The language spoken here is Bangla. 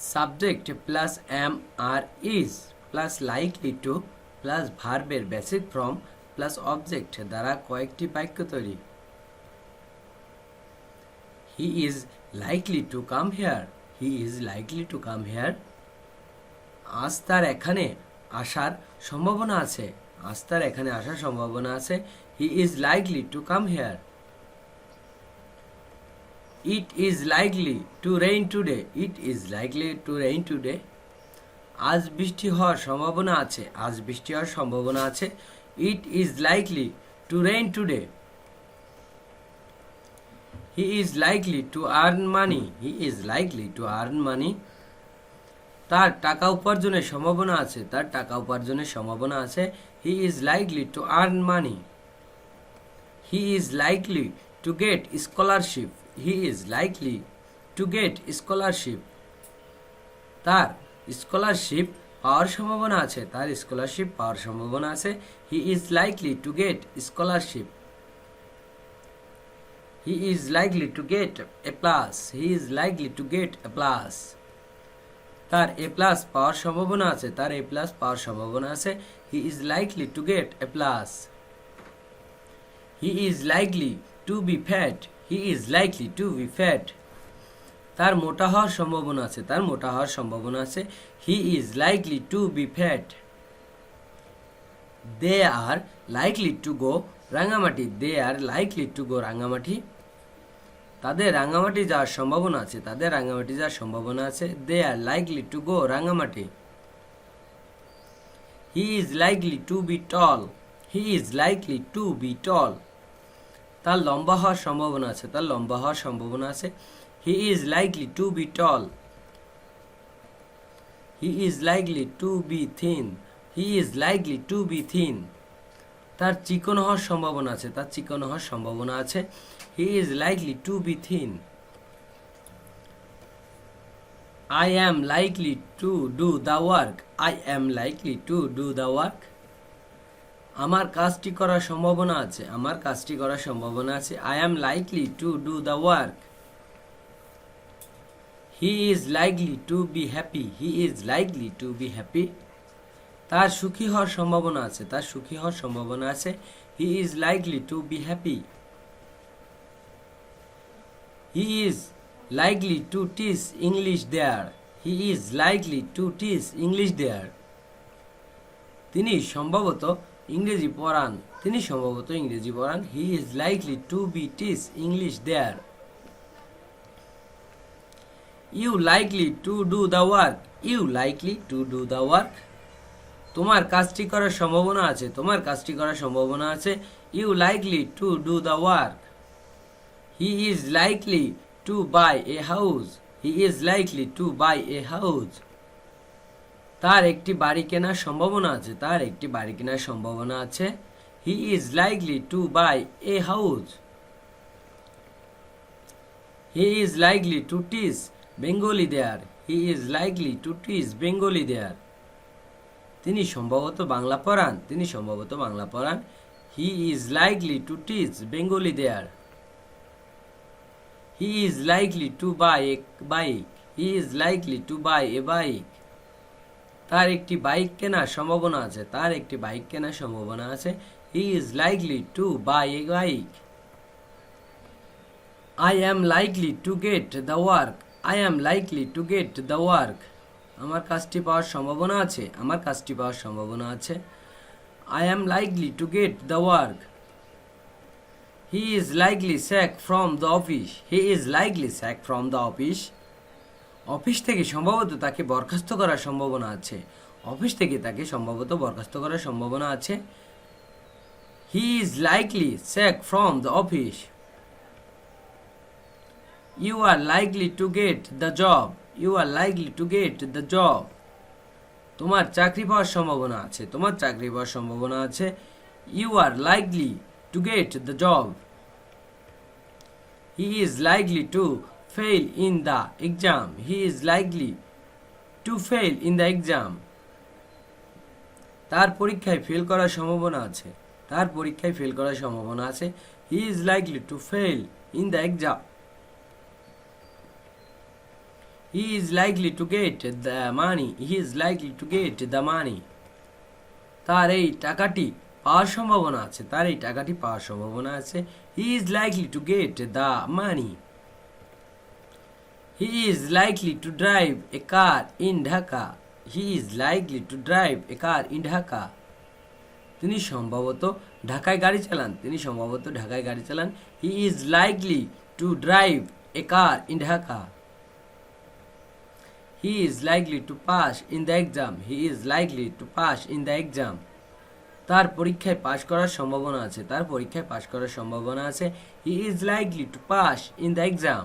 সাবজেক্ট প্লাস am আর is plus likely to plus ভার্বের বেসিক ফর্ম প্লাস অবজেক্ট দ্বারা কয়েকটি বাক্য তৈরি। He is likely to come here. He is likely to come here. আজ তার এখানে আসার সম্ভাবনা আছে। আজ তার এখানে আসার সম্ভাবনা আছে। He is likely to come here. It is likely to rain today. It is likely to rain today. আজ বৃষ্টি হওয়ার সম্ভাবনা আছে। আজ বৃষ্টি হওয়ার সম্ভাবনা আছে। It is likely to rain today. He is likely to earn money. He is likely to earn money. তার টাকা উপার্জনের সম্ভাবনা আছে। তার টাকা উপার্জনের সম্ভাবনা আছে। He is likely to earn money. He is likely to get scholarship. He is likely to get scholarship. তার স্কলারশিপ পাওয়ার সম্ভাবনা আছে। তার স্কলারশিপ পাওয়ার সম্ভাবনা আছে। He is likely to get scholarship. He is likely to get a plus. He is likely to get a plus. তার a plus পাওয়ার সম্ভাবনা আছে। তার a plus পাওয়ার সম্ভাবনা আছে। He is likely to get a plus. He is likely to be fat. He is likely to be fat. তার মোটা হওয়ার সম্ভাবনা আছে। তার মোটা হওয়ার সম্ভাবনা আছে। He is likely to be fat. They are likely to go Rangamati. They are likely to go Rangamati. তাদের রাঙ্গামাটি যাওয়ার সম্ভাবনা আছে। তাদের রাঙ্গামাটি যাওয়ার সম্ভাবনা আছে। They are likely to go Rangamati. He is likely to be tall. He is likely to be tall. তার লম্বা হওয়ার সম্ভাবনা আছে। তার লম্বা হওয়ার সম্ভাবনা আছে। He is likely to be tall. He is likely to be thin. He is likely to be thin. তার চিকন হওয়ার সম্ভাবনা আছে। তার চিকন হওয়ার সম্ভাবনা আছে। He is likely to be thin. I am likely to do the work. I am likely to do the work. আমার কাজটি করার সম্ভাবনা আছে। আমার কাজটি করার সম্ভাবনা আছে। I am likely to do the work. He is likely to be happy. He is likely to be happy. তার সুখী হওয়ার সম্ভাবনা আছে। তার সুখী হওয়ার সম্ভাবনা আছে। He is likely to be happy. He is likely to teach English there. He is likely to teach English there. তিনি সম্ভবত ইংরেজি পড়ান। তিনি সম্ভবত ইংরেজি পড়ান। He is likely to be teach English there. You likely to do the work. You likely to do the work. তোমার কাজটি করার সম্ভাবনা আছে। তোমার কাজটি করার সম্ভাবনা আছে। You likely to do the work. He is likely to buy a house. He is likely to buy a house. তার একটি বাড়ি কেনার সম্ভাবনা আছে। তার একটি বাড়ি কেনার সম্ভাবনা আছে। He is likely to buy a house. He is likely to teach Bengali there. He is likely to teach Bengali there. তিনি সম্ভবত বাংলা পড়ান। তিনি সম্ভবত বাংলা পড়ান। He is likely to teach Bengali there. He is likely to buy a bike. He is likely to buy a bike. তার একটি বাইক কেনার সম্ভাবনা আছে। তার একটি বাইক কেনার সম্ভাবনা আছে। He is likely to buy a bike. I am likely to get the work. I am likely to get the work. আমার কাজটি পাওয়ার সম্ভাবনা আছে। আমার কাজটি পাওয়ার সম্ভাবনা আছে। I am likely to get the work. He is likely sacked from the office. He is likely sacked from the office. Office থেকে সম্ভবত তাকে বরখাস্ত করার সম্ভাবনা আছে। অফিস থেকে তাকে সম্ভবত বরখাস্ত করার সম্ভাবনা আছে। He is likely sacked from the office. You are likely to get the job. You are likely to get the job. তোমার চাকরি পাওয়ার সম্ভাবনা আছে। তোমার চাকরি পাওয়ার সম্ভাবনা আছে। You are likely to get the job. He is likely to fail in the exam. He is likely to fail in the exam. তার পরীক্ষায় ফেল করার সম্ভাবনা আছে। তার পরীক্ষায় ফেল করার সম্ভাবনা আছে। He is likely to fail in the exam. He is likely to get the money, he is likely to get the money. তার এই টাকাটি পাওয়ার সম্ভাবনা আছে, তার এই টাকাটি পাওয়ার সম্ভাবনা আছে। He is likely to get the money. He is likely to drive A car in Dhaka, he is likely to drive A car in Dhaka. তিনি সম্ভবত ঢাকায় গাড়ি চালান, তিনি সম্ভবত ঢাকায় গাড়ি চালান। হি is likely to drive A car in Dhaka. He is likely two pass in the exam, he is likely two pass in the exam. তার পরীক্ষায় পাশ করার সম্ভাবনা আছে, তার পরীক্ষায় পাশ করার সম্ভাবনা আছে। He is likely two pass in the exam.